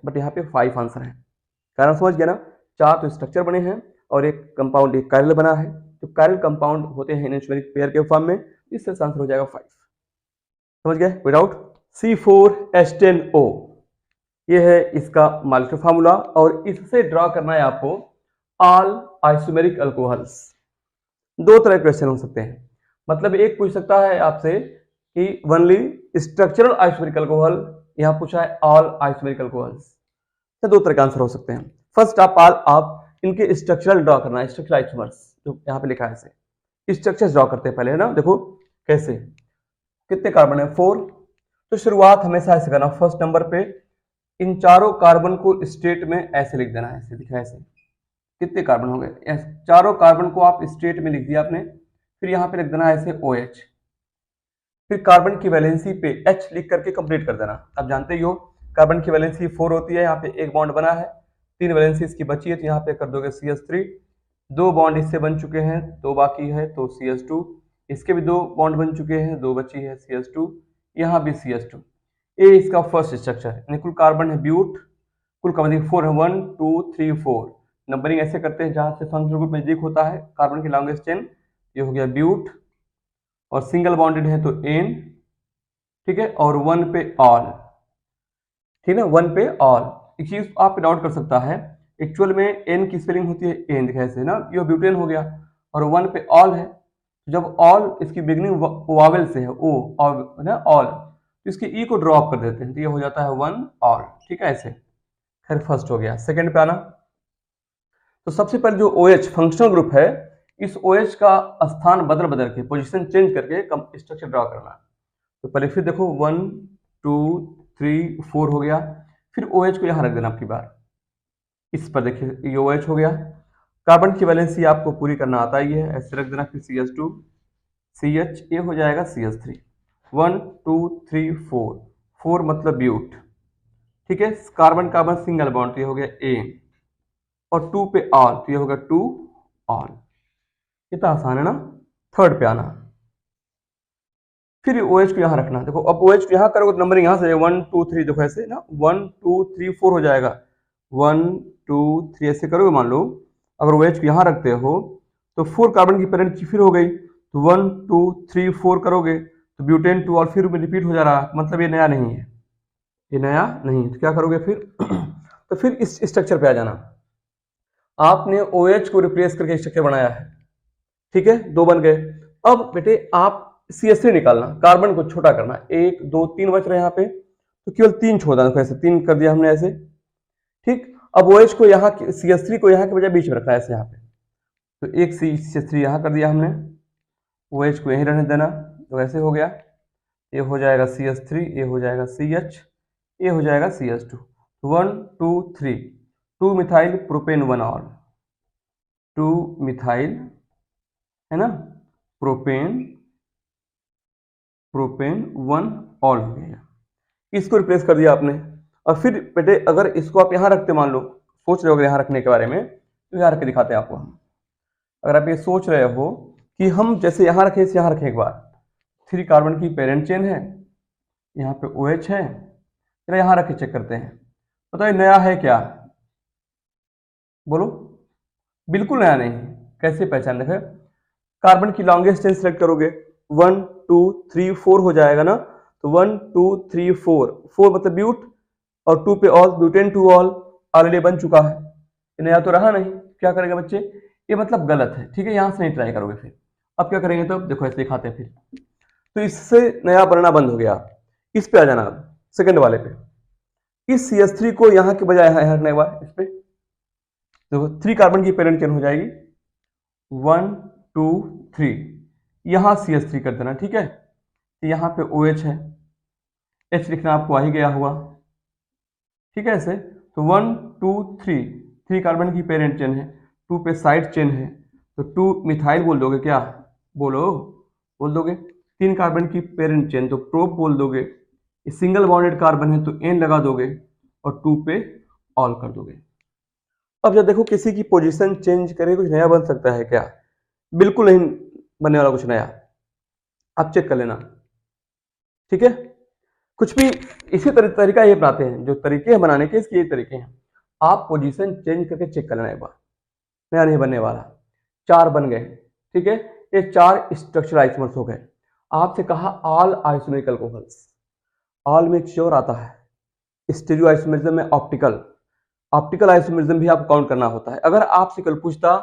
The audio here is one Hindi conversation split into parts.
बट यहाँ पे 5 आंसर है। कारण समझ गया ना, 4 तो स्ट्रक्चर बने हैं और एक कंपाउंड, एक कायरल बना है। तो कायरल कंपाउंड होते हैं एनेंटियोमेरिक पेयर के फॉर्म में, इससे आंसर हो जाएगा 5। समझ गए कोई डाउट? C4H10O ये है इसका मॉलिक्यूलर फार्मूला और इससे ड्रॉ करना है आपको ऑल आइसोमेरिक अल्कोहल्स। 2 तरह के क्वेश्चन हो सकते हैं, मतलब एक पूछ सकता है आपसे कि ओनली स्ट्रक्चरल आइसोमेरिक अल्कोहल, यहां पूछा है ऑल आइसोमेरिक अल्कोहल्स। तो 2 तरह के आंसर हो सकते हैं। फर्स्ट आप इनके स्ट्रक्चरल ड्रॉ करना है, स्ट्रक्चरल आइसोमर्स जो यहाँ पे लिखा है ऐसे स्ट्रक्चर्स ड्रॉ करते हैं पहले, है ना। देखो कैसे, कितने कार्बन है 4, तो शुरुआत हमेशा ऐसे करना, फर्स्ट नंबर पे इन चारों कार्बन को स्टेट में ऐसे लिख देना है, ऐसे लिखा है ऐसे। कितने कार्बन हो गए, चारों कार्बन को आप स्टेट में लिख दिया आपने, फिर यहाँ पे लिख देना है ऐसे OH, फिर कार्बन की वैलेंसी पे H लिख करके कंप्लीट कर देना। आप जानते ही हो कार्बन की वैलेंसी 4 होती है, यहाँ पे एक बॉन्ड बना है, 3 वैलेंसी इसकी बची है, तो यहाँ पे कर दोगे CH3, 2 बॉन्ड इससे बन चुके हैं, 2 बाकी है तो CH2, इसके भी 2 बॉन्ड बन चुके हैं, 2 बची है CH2, यहाँ भी CH2। ये इसका फर्स्ट स्ट्रक्चर है, कुल कार्बन है ब्यूट, कुल कार्बन 4 है, 1 2 3 4। नंबरिंग ऐसे करते हैं जहां से फंक्शनल ग्रुप नजदीक होता है कार्बन की लॉन्गेस्ट चेन, ये हो गया ब्यूट, और सिंगल बॉन्डेड है तो N, ठीक है, और 1 पे ऑल, ठीक है, 1 पे ऑल। एक चीज आप डाउट कर सकता है, एक्चुअल में N की स्पेलिंग होती है एन, दिखा ऐसे ना, ये ब्यूटेन हो गया, और 1 पे ऑल है, जब ऑल इसकी बिगनिंग वावेल से है, ओ और ना ऑल, तो इसके ई को ड्रॉप कर देते हैं, तो ये हो जाता है 1 ऑल, ठीक है ऐसे। खैर फर्स्ट हो गया। सेकंड पे आना, तो सबसे पहले जो OH फंक्शनल ग्रुप है, इस OH का स्थान बदल बदल के, पोजीशन चेंज करके स्ट्रक्चर ड्रॉ करना। तो पहले फिर देखो 1 2 3 4 हो गया, फिर OH को यहां रख देना आपकी बार, इस पर देखिए ये OH हो गया। कार्बन की वैलेंसी आपको पूरी करना आता ही है, ऐसे रख देना, फिर CH2 CH, ये हो जाएगा CH3, 1 2 3 4, 4 मतलब ब्यूट, ठीक है, कार्बन कार्बन सिंगल बॉन्ड, तो ये हो गया A, और 2 पे ऑल, तो ये होगा 2 ऑल। कितना आसान है ना। थर्ड पे आना, फिर OH को यहां रखना। देखो अब OH को यहां करोगे तो नंबर यहां से 1 2 3, देखो ऐसे ना, 1 2 3 4 हो जाएगा, 1 2 3 ऐसे करोगे। मान लो अगर OH को यहां रखते हो तो 4 कार्बन की पेरेंट की फिर हो गई, तो 1 2 3 4 करोगे तो ब्यूटेन 2 और फिर रिपीट हो जा रहा, मतलब ये नया नहीं है, ये नया नहीं है। तो क्या करोगे फिर तो फिर इस स्ट्रक्चर पे आ जाना, आपने OH को रिप्लेस करके स्ट्रक्चर बनाया है, ठीक है, 2 बन गए। अब बेटे आप CH3 निकालना, कार्बन को छोटा करना, 1 2 3 बच रहे हैं यहाँ पे, तो केवल 3 छोड़ देना, ऐसे 3 कर दिया हमने ऐसे, ठीक। अब OH को यहाँ CH3 को यहाँ के बजाय बीच में रखना है ऐसे यहाँ पे, तो एक CH3 यहाँ कर दिया हमने, OH को यहीं रहने देना, तो ऐसे हो गया, ये हो जाएगा CH3, ये हो जाएगा CH, ये हो जाएगा CH2, 1 2 3, 2 methyl propane 1 all, 2 methyl है ना, प्रोपेन 1 ऑल हो गया, इसको रिप्लेस कर दिया आपने। और फिर बेटे अगर इसको आप यहां रखते, मान लो सोच रहे हो यहां रखने के बारे में, तो यहां रख के दिखाते हैं आपको हम। अगर आप ये सोच रहे हो कि हम जैसे यहां रखें इसे यहां रखें, एक बार 3 कार्बन की पेरेंट चेन है, यहाँ पे OH है, चलो यहां रख के चेक करते हैं, बताइए नया है क्या, बोलो। बिल्कुल नया नहीं। कैसे पहचान देखें, कार्बन की लॉन्गेस्ट चेन सेलेक्ट करोगे, 1 2 3 4 हो जाएगा ना, तो 1 2 3 4, 4 मतलब ब्यूट, और 2 पे ऑल, ब्यूटेन 2 ऑल ऑलरेडी बन चुका है, नया तो रहा नहीं। क्या करेंगे बच्चे, ये मतलब गलत है, ठीक है, यहां से नहीं ट्राई करोगे। फिर अब क्या करेंगे, तो देखो ऐसे दिखाते हैं फिर, तो इससे नया बनना बंद हो गया। इस पे आ जाना सेकंड वाले पे, इस CH3 को यहाँ के बजाय यहाँ रखने के बाद इस पे देखो 3 कार्बन की पेरेंट चेन हो जाएगी, 1 2 3, यहां CH3 कर देना, ठीक है, तो यहाँ पे OH है, H लिखना आपको आ ही गया हुआ, ठीक है ऐसे। तो 1 2 3, 3 कार्बन की पेरेंट चेन है, 2 पे साइड चेन है, तो 2 मिथाइल बोल दोगे, क्या बोलो, बोल दोगे। 3 कार्बन की पेरेंट चेन तो प्रोप बोल दोगे, सिंगल बॉन्डेड कार्बन है तो N लगा दोगे, और 2 पे ऑल कर दोगे। अब जब देखो किसी की पोजीशन चेंज करे कुछ नया बन सकता है क्या, बिल्कुल नहीं बनने वाला कुछ नया, आप चेक कर लेना, ठीक है। कुछ भी इसी तरीका ये बनाते हैं, जो तरीके हैं बनाने के इसके ये तरीके हैं। आप पोजीशन चेंज करके चेक कर लेना एक बार, नया नहीं बनने वाला। 4 बन गए, ठीक है, ये 4 स्ट्रक्चरल आइसोमर्स हो गए। आपसे कहा ऑल आइसोमेरिक अल्कोहल्स, ऑल में एक श्योर आता है, स्टीरियो आइसोमेरिज्म में ऑप्टिकल आइसोमेरिज्म भी आपको काउंट करना होता है। अगर आपसे कल पूछता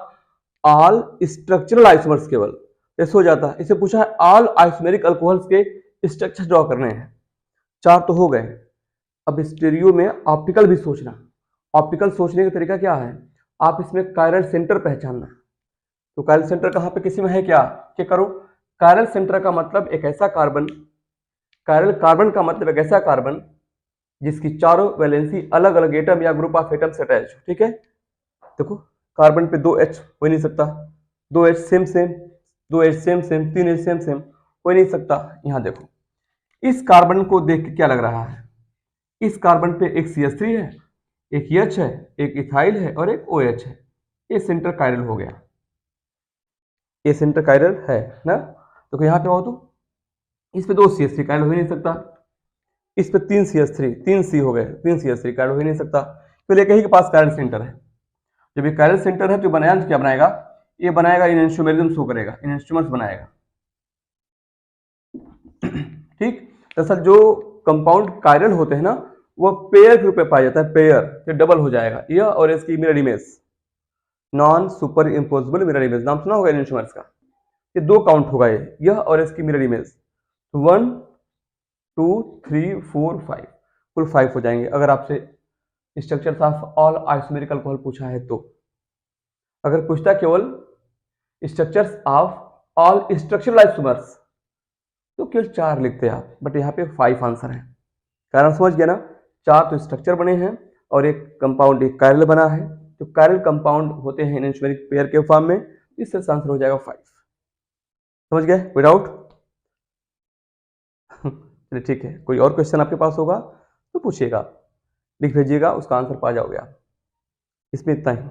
ऑल स्ट्रक्चरल आइसोमर्स केवल, ऐसे हो जाता है। इसे पूछा है ऑल आइसोमेरिक अल्कोहल्स के स्ट्रक्चर ड्रॉ करने हैं। 4 तो हो गए, अब स्टीरियो में ऑप्टिकल भी सोचना। ऑप्टिकल सोचने का तरीका क्या है, आप इसमें कायरल सेंटर पहचानना। तो कायरल सेंटर कहाँ पे किसी में है क्या, चेक करो। कायरल सेंटर का मतलब एक ऐसा कार्बन, कायरल कार्बन का मतलब एक ऐसा कार्बन जिसकी चारों वैलेंसी अलग अलग एटम या ग्रुप ऑफ एटम से अटैच हो, ठीक है। देखो कार्बन पे 2 H हो ही नहीं सकता, 2 H same same, 2 H same same, 3 H same same, हो ही नहीं सकता। यहां देखो इस कार्बन को देख के क्या लग रहा है, इस कार्बन पे एक CH3 है, एक H है, एक इथाइल है और एक OH है। ये सेंटर कायरल हो गया, ये सेंटर कायरल है ना। तो यहाँ पे हो तो इस पे 2 CH3 कायरल हो ही नहीं सकता, इस पे 3 CH3, 3 C हो गए, 3 CH3 कायरल हो ही नहीं सकता। फिर एक ही के पास कायरल सेंटर है। जब ये कायरल सेंटर है तो बनाया क्या बनाएगा, ये बनाएगा इनएंस्टोमेरिज्म शो करेगा, इनएंस्टोमर्स बनाएगा, ठीक। दरअसल जो कंपाउंड कायरल होते हैं ना वो पेयर के रूप में पाया जाता है, पेयर, फिर डबल हो जाएगा। यह और इसकी mirror image, non super imposable mirror image, नाम सुना होगा इनएंस्टोमर्स का। ये 2 काउंट होगा, यह और इसकी मिरर इमेज। 1 2 3 4 5, कुल 5 हो जाएंगे अगर आपसे structure of all isomeric alcohol पूछा है तो। अगर पूछता केवल structures of all structural isomers तो केवल 4 लिखते आप, बट यहाँ पे 5 आंसर है। कारण समझ गया ना, 4 तो स्ट्रक्चर बने हैं और एक कंपाउंड एक कायरल बना है। जो कायरल कंपाउंड होते हैं एनेंस्टोमेरिक पेयर के फॉर्म में, इससे आंसर हो जाएगा 5। समझ गए, कोई डाउट? चलिए ठीक है, कोई और क्वेश्चन आपके पास होगा तो पूछिएगा, लिख भेजिएगा, उसका आंसर पा जाओगे आप। इसमें इतना ही।